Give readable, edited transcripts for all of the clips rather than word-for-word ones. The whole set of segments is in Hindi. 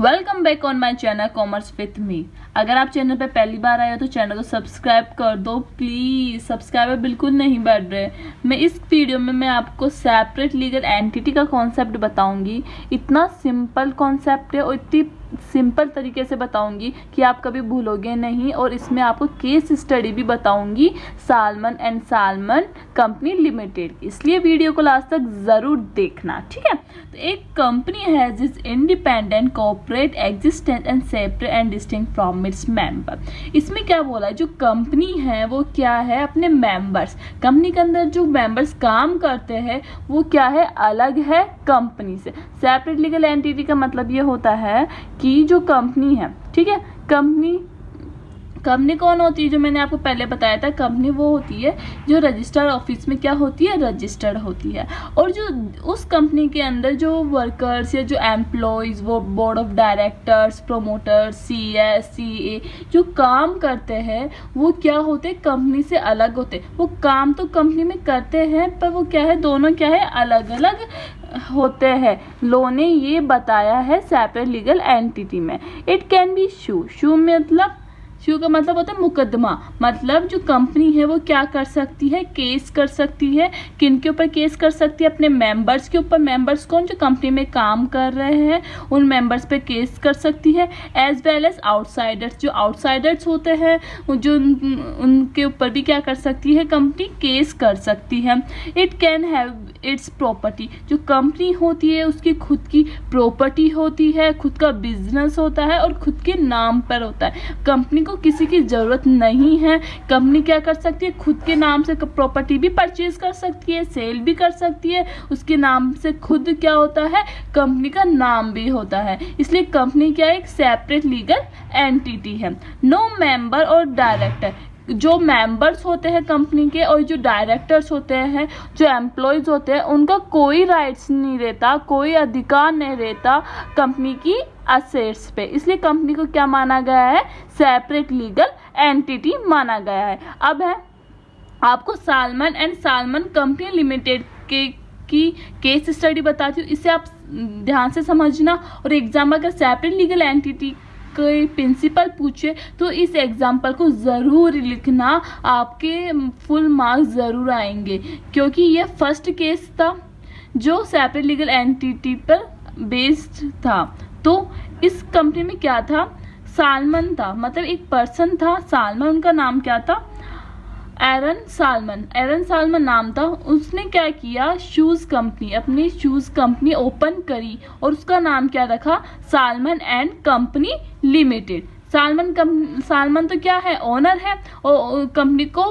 Welcome back on my channel commerce with me. अगर आप चैनल पे पहली बार आए हो तो चैनल को सब्सक्राइब कर दो प्लीज। सब्सक्राइबर बिल्कुल नहीं बढ़ रहे। मैं इस वीडियो में मैं आपको सेपरेट लीगल एंटिटी का कॉन्सेप्ट बताऊंगी। इतना सिंपल कॉन्सेप्ट है और इतनी सिंपल तरीके से बताऊंगी कि आप कभी भूलोगे नहीं। और इसमें आपको केस स्टडी भी बताऊंगी salmon and salmon company limited. इसलिए वीडियो को लास्ट तक जरूर देखना, ठीक है। तो एक कंपनी है जिस independent corporate existence and separate and distinct from its member. इसमें क्या बोला है, जो कंपनी है वो क्या है, अपने मेंबर्स, कंपनी के अंदर जो मेंबर्स काम करते हैं वो क्या है, अलग है कंपनी से। सेपरेट लीगल एंटिटी का मतलब ये होता है कि जो कंपनी है, ठीक है, कंपनी कौन होती है, जो मैंने आपको पहले बताया था, कंपनी वो होती है जो रजिस्टर्ड ऑफिस में क्या होती है, रजिस्टर्ड होती है। और जो उस कंपनी के अंदर जो वर्कर्स या जो एम्प्लॉयज, वो board of directors, promoters, CS, CA जो काम करते हैं वो क्या होते हैं, कंपनी से अलग होते हैं। वो काम तो कंपनी में करते हैं पर वो क्या है, दोनों क्या है, अलग अलग होते हैं। लॉ ने ये बताया है सेपरेट लीगल एंटिटी में। इट कैन बी शू मतलब, शू का मतलब होता है मुकदमा। मतलब जो कंपनी है वो क्या कर सकती है, केस कर सकती है। किन के ऊपर केस कर सकती है, अपने मेंबर्स के ऊपर। मेंबर्स कौन, जो कंपनी में काम कर रहे हैं उन मेंबर्स पे केस कर सकती है। एज वेल एज आउटसाइडर्स, जो आउटसाइडर्स होते हैं जो उनके ऊपर भी क्या कर सकती है, कंपनी केस कर सकती है। It can have it's property, जो कंपनी होती है उसकी खुद की प्रॉपर्टी होती है, खुद का बिजनेस होता है और खुद के नाम पर होता है। कंपनी को किसी की जरूरत नहीं है। कंपनी क्या कर सकती है, खुद के नाम से प्रॉपर्टी भी परचेज कर सकती है, सेल भी कर सकती है। उसके नाम से खुद क्या होता है, कंपनी का नाम भी होता है। इसलिए कंपनी क्या है, एक सेपरेट लीगल एंटिटी है। नो मेंबर और डायरेक्टर, जो मेंबर्स होते हैं कंपनी के और जो डायरेक्टर्स होते हैं, जो एम्प्लॉयज होते हैं, उनका कोई राइट्स नहीं रहता, कोई अधिकार नहीं रहता कंपनी की असेट्स पे। इसलिए कंपनी को क्या माना गया है, सेपरेट लीगल एंटिटी माना गया है। अब है आपको salmon and salmon company limited की केस स्टडी बताती हूँ, इसे आप ध्यान से समझना। और एग्जाम अगर सेपरेट लीगल एंटिटी कोई प्रिंसिपल पूछे तो इस एग्जाम्पल को ज़रूर लिखना, आपके फुल मार्क्स ज़रूर आएंगे। क्योंकि ये फर्स्ट केस था जो सेपरेट लीगल एंटिटी पर बेस्ड था। तो इस कंपनी में क्या था, सालमन था, मतलब एक पर्सन था सालमन, उनका नाम क्या था, एरन सालमन नाम था। उसने क्या किया, शूज़ कंपनी, अपनी शूज़ कंपनी ओपन करी और उसका नाम क्या रखा, salmon and company limited. Salmon तो क्या है, ओनर है, और कंपनी को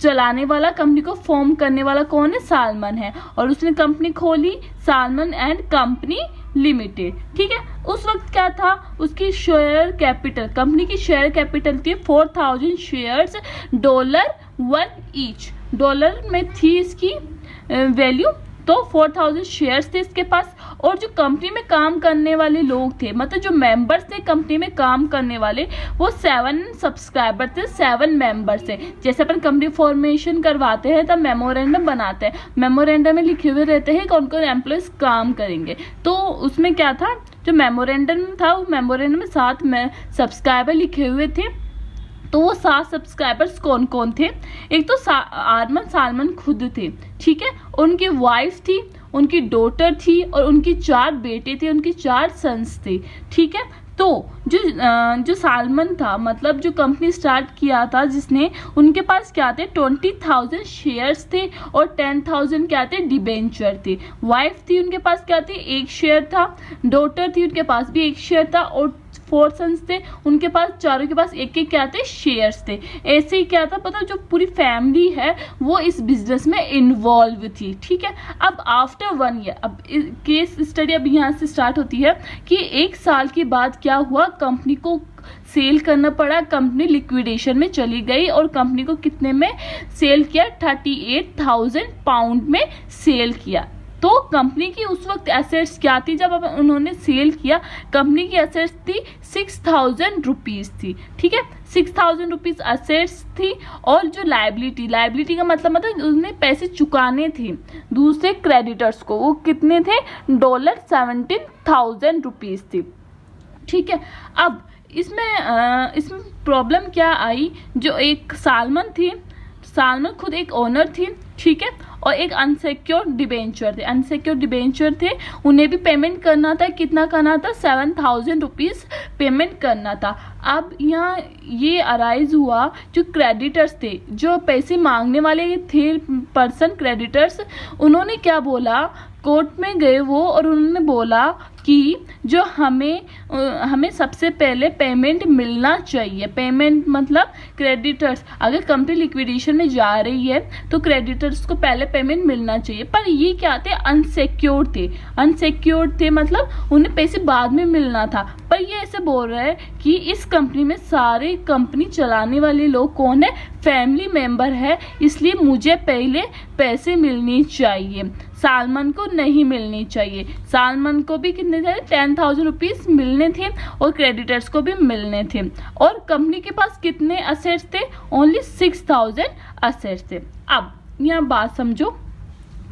चलाने वाला, कंपनी को फॉर्म करने वाला कौन है, सालमन है। और उसने कंपनी खोली सालमन एंड कंपनी लिमिटेड, ठीक है। उस वक्त क्या था, उसकी शेयर कैपिटल, कंपनी की शेयर कैपिटल थी 4000 शेयर्स, $1 ईच। डॉलर में थी इसकी वैल्यू, तो 4000 शेयर्स थे इसके पास। और जो कंपनी में काम करने वाले लोग थे, मतलब जो मेंबर्स थे कंपनी में काम करने वाले, वो 7 सब्सक्राइबर थे, 7 मेंबर्स थे। जैसे अपन कंपनी फॉर्मेशन करवाते हैं तब मेमोरेंडम बनाते हैं, मेमोरेंडम में लिखे हुए रहते हैं कौन कौन एम्प्लॉयज काम करेंगे। तो उसमें क्या था, जो मेमोरेंडम था, उस मेमोरेंडम में 7 सब्सक्राइबर लिखे हुए थे। तो वो 7 सब्सक्राइबर्स कौन कौन थे, एक तो आरमन सालमन खुद थे, ठीक है, उनकी वाइफ थी, उनकी डॉटर थी और उनकी 4 बेटे थे, उनकी 4 सन्स थे, ठीक है। तो जो सालमन था, मतलब जो कंपनी स्टार्ट किया था जिसने, उनके पास क्या थे, 20,000 शेयर्स थे और 10,000 क्या थे, डिबेंचर थे। वाइफ थी, उनके पास क्या थे, 1 शेयर था। डॉटर थी, उनके पास भी 1 शेयर था। और 4 सन्स थे, उनके पास, चारों के पास एक क्या थे, शेयर्स थे। ऐसे ही क्या था पता, जो पूरी फैमिली है वो इस बिजनेस में इन्वॉल्व थी, ठीक है। अब आफ्टर 1 ईयर, अब केस स्टडी अब यहाँ से स्टार्ट होती है कि 1 साल के बाद क्या हुआ, कंपनी को सेल करना पड़ा, कंपनी लिक्विडेशन में चली गई। और कंपनी को कितने में सेल किया, 38,000 पाउंड में सेल किया। तो कंपनी की उस वक्त एसेट्स क्या थी, जब उन्होंने सेल किया, कंपनी की एसेट्स थी 6,000 रुपीज़ थी, ठीक है, 6,000 रुपीज़ एसेट्स थी। और जो लाइबिलिटी का मतलब उन्हें पैसे चुकाने थे दूसरे क्रेडिटर्स को, वो कितने थे, $17,000 रुपीज़ थी। ठीक है। अब इसमें प्रॉब्लम क्या आई, जो एक सालमन खुद एक ओनर थी, ठीक है, और एक अनसिक्योर्ड डिबेंचर थे। उन्हें भी पेमेंट करना था। कितना करना था? 7,000 रुपीज़ पेमेंट करना था। अब यहाँ ये अराइज हुआ, जो क्रेडिटर्स थे, जो पैसे मांगने वाले थे पर्सन क्रेडिटर्स, उन्होंने क्या बोला, कोर्ट में गए वो, और उन्होंने बोला कि जो हमें सबसे पहले पेमेंट मिलना चाहिए। पेमेंट मतलब क्रेडिटर्स, अगर कंपनी लिक्विडेशन में जा रही है तो क्रेडिटर्स को पहले पेमेंट मिलना चाहिए। पर ये क्या थे? अनसिक्योर्ड थे, मतलब उन्हें पैसे बाद में मिलना था। पर ये ऐसे बोल रहा है कि इस कंपनी में सारे कंपनी चलाने वाले लोग कौन है? फैमिली मेंबर है, इसलिए मुझे पहले पैसे मिलने चाहिए, सालमन को नहीं मिलनी चाहिए। सालमन को भी कितने थे? 10,000 रुपीज़ मिलने थे और क्रेडिटर्स को भी मिलने थे। और कंपनी के पास कितने असेट्स थे? ओनली 6,000 असेट्स थे। अब यहाँ बात समझो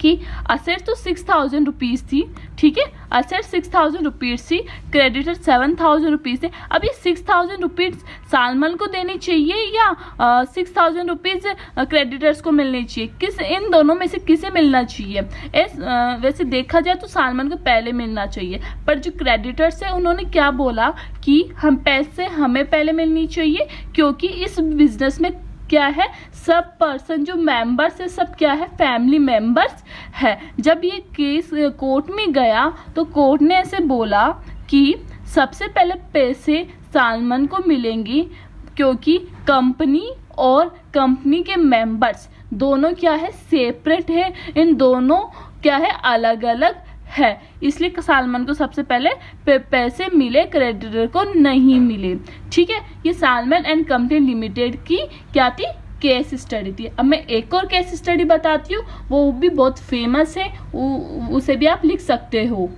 कि असेट्स तो 6,000 रुपीज़ थी, ठीक है, असेट्स 6,000 रुपीज़ थी, क्रेडिटर 7,000 रुपीज़ थे। अब ये 6,000 रुपीज़ सालमन को देनी चाहिए या 6,000 रुपीज़ क्रेडिटर्स को मिलनी चाहिए? इन दोनों में से किसे मिलना चाहिए? वैसे देखा जाए तो सालमन को पहले मिलना चाहिए, पर जो क्रेडिटर्स है उन्होंने क्या बोला कि हमें पहले मिलनी चाहिए, क्योंकि इस बिजनेस में क्या है, सब पर्सन जो मेंबर्स है सब क्या है? फैमिली मेंबर्स है। जब ये केस कोर्ट में गया तो कोर्ट ने ऐसे बोला कि सबसे पहले पैसे सालमन को मिलेंगी, क्योंकि कंपनी और कंपनी के मेंबर्स दोनों क्या है? सेपरेट है, इन दोनों क्या है? अलग अलग है, इसलिए सालमन को सबसे पहले पैसे मिले, क्रेडिटर को नहीं मिले, ठीक है। ये सालमन एंड कंपनी लिमिटेड की क्या थी? केस स्टडी थी। अब मैं एक और केस स्टडी बताती हूँ, वो भी बहुत फेमस है, उसे भी आप लिख सकते हो।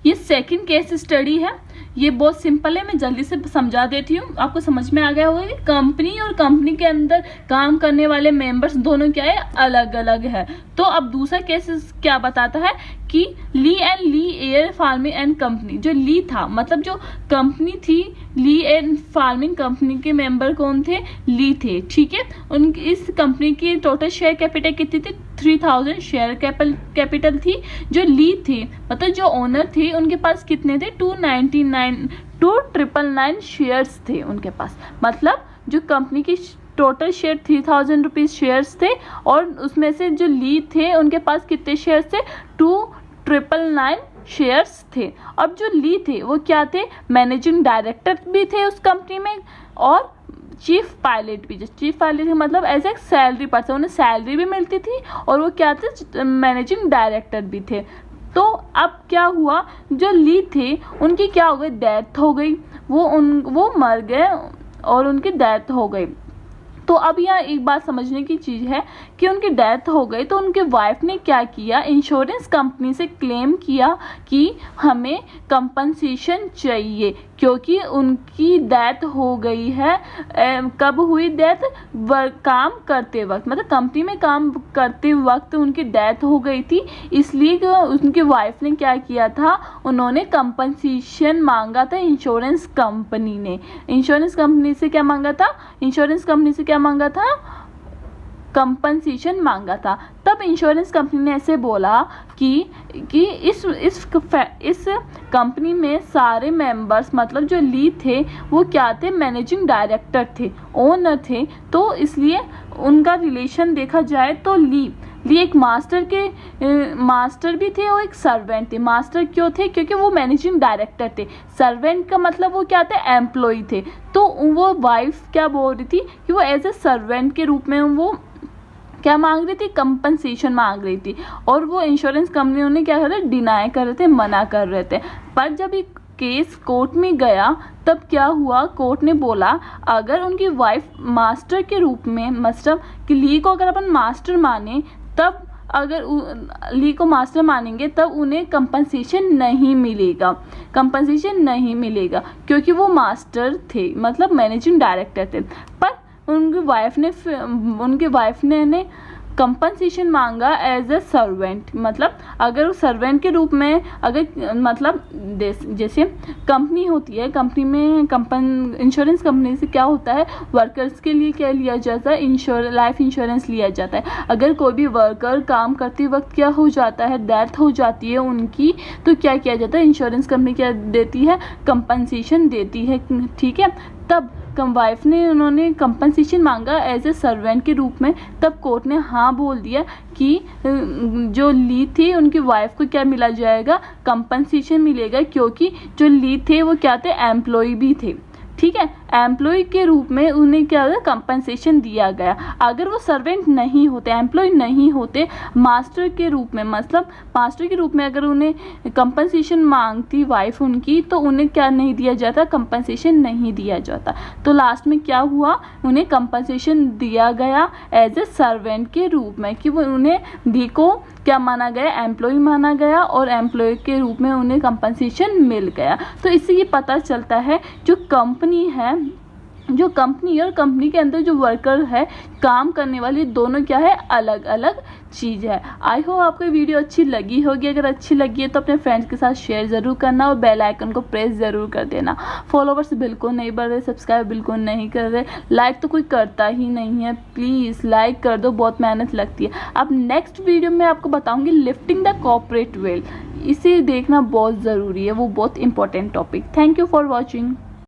ये सेकंड केस स्टडी है, ये बहुत सिंपल है, मैं जल्दी से समझा देती हूँ, आपको समझ में आ गया होगा। कंपनी और कंपनी के अंदर काम करने वाले मेंबर्स दोनों क्या है? अलग अलग है। तो अब दूसरा केस क्या बताता है कि Lee and Lee air farming and company, जो ली था मतलब जो कंपनी थी, ली एंड फार्मिंग कंपनी के मेंबर कौन थे? ली थे, ठीक है। उनकी इस कंपनी की टोटल शेयर कैपिटल कितनी थी? 3,000 शेयर कैपिटल थी। जो ली थे मतलब जो ओनर थे, उनके पास कितने थे? 299 शेयर्स थे उनके पास। मतलब जो कंपनी की टोटल शेयर 3,000 रुपीज़ शेयर्स थे, और उसमें से जो ली थे उनके पास कितने शेयर्स थे? 2,999 शेयर्स थे। अब जो ली थे वो क्या थे? मैनेजिंग डायरेक्टर भी थे उस कंपनी में, और चीफ पायलट भी। चीफ पायलट मतलब एज ए सैलरी पर्सन, उन्हें सैलरी भी मिलती थी, और वो क्या थे? मैनेजिंग डायरेक्टर भी थे। तो अब क्या हुआ, जो ली थे उनकी क्या हो गई? डेथ हो गई, वो मर गए और उनकी डेथ हो गई। तो अब यहाँ एक बात समझने की चीज़ है कि उनकी डेथ हो गई, तो उनके वाइफ ने क्या किया? इंश्योरेंस कंपनी से क्लेम किया कि हमें कंपनसेशन चाहिए, क्योंकि उनकी डेथ हो गई है। कब हुई डेथ? काम करते वक्त, मतलब कंपनी में काम करते वक्त उनकी डेथ हो गई थी, इसलिए उनकी वाइफ ने क्या किया था? उन्होंने कंपनसेशन मांगा था इंश्योरेंस कंपनी ने। इंश्योरेंस कंपनी से क्या मांगा था? इंश्योरेंस कंपनी से क्या मांगा था? कंपनसेशन मांगा था। तब इंश्योरेंस कंपनी ने ऐसे बोला कि इस कंपनी में सारे मेंबर्स मतलब जो ली थे वो क्या थे? मैनेजिंग डायरेक्टर थे, ओनर थे, तो इसलिए उनका रिलेशन देखा जाए तो ली एक मास्टर भी थे और एक सर्वेंट थे। मास्टर क्यों थे? क्योंकि वो मैनेजिंग डायरेक्टर थे। सर्वेंट का मतलब वो क्या थे? एम्प्लॉय थे। तो वो वाइफ क्या बोल रही थी कि वो एज ए सर्वेंट के रूप में वो क्या मांग रही थी? कंपनसेशन मांग रही थी, और वो इंश्योरेंस कंपनी उन्हें क्या कर रहे? डिनाई कर रहे थे, मना कर रहे थे। पर जब एक केस कोर्ट में गया तब क्या हुआ? कोर्ट ने बोला अगर उनकी वाइफ मास्टर के रूप में, मतलब कि ली को अगर अपन मास्टर माने, तब अगर ली को मास्टर मानेंगे तब उन्हें कंपनसेशन नहीं मिलेगा, क्योंकि वो मास्टर थे, मतलब मैनेजिंग डायरेक्टर थे। पर उनकी वाइफ ने कंपनसेशन मांगा एज ए सर्वेंट, मतलब अगर सर्वेंट के रूप में, अगर मतलब जैसे कंपनी होती है, कंपनी में इंश्योरेंस कंपनी से क्या होता है, वर्कर्स के लिए क्या लिया जाता है, लाइफ इंश्योरेंस लिया जाता है। अगर कोई भी वर्कर काम करते वक्त क्या हो जाता है, डेथ हो जाती है उनकी, तो क्या किया जाता है, इंश्योरेंस कंपनी क्या देती है, कंपनसेशन देती है, ठीक है। तब वाइफ ने उन्होंने कंपनसेशन मांगा एज ए सर्वेंट के रूप में, तब कोर्ट ने हाँ बोल दिया कि जो ली थी उनकी वाइफ को क्या मिला जाएगा, कंपनसेशन मिलेगा, क्योंकि जो ली थे वो क्या थे, एम्प्लॉय भी थे, ठीक है। एम्प्लॉय के रूप में उन्हें क्या कंपनसेशन दिया गया। अगर वो सर्वेंट नहीं होते, एम्प्लॉय नहीं होते, मास्टर के रूप में, मतलब मास्टर के रूप में अगर उन्हें कंपनसेशन मांगती वाइफ उनकी, तो उन्हें क्या नहीं दिया जाता, कंपनसेशन नहीं दिया जाता। तो लास्ट में क्या हुआ, उन्हें कंपनसेशन दिया गया एज ए सर्वेंट के रूप में, कि वो उन्हें दी को क्या माना गया, एम्प्लॉय माना गया, और एम्प्लॉय के रूप में उन्हें कंपनसेशन मिल गया। तो इससे ये पता चलता है जो कंपनी है, जो कंपनी और कंपनी के अंदर जो वर्कर है, काम करने वाली, दोनों क्या है, अलग अलग चीज़ है। आई होप आपको वीडियो अच्छी लगी होगी। अगर अच्छी लगी है तो अपने फ्रेंड्स के साथ शेयर ज़रूर करना और बेल आइकन को प्रेस ज़रूर कर देना। फॉलोवर्स बिल्कुल नहीं बढ़ रहे, सब्सक्राइब बिल्कुल नहीं कर रहे, लाइक तो कोई करता ही नहीं है, प्लीज़ लाइक कर दो, बहुत मेहनत लगती है। अब नेक्स्ट वीडियो में आपको बताऊँगी लिफ्टिंग द कॉर्पोरेट वेल्थ, इसे देखना बहुत ज़रूरी है, वो बहुत important topic. Thank you for watching.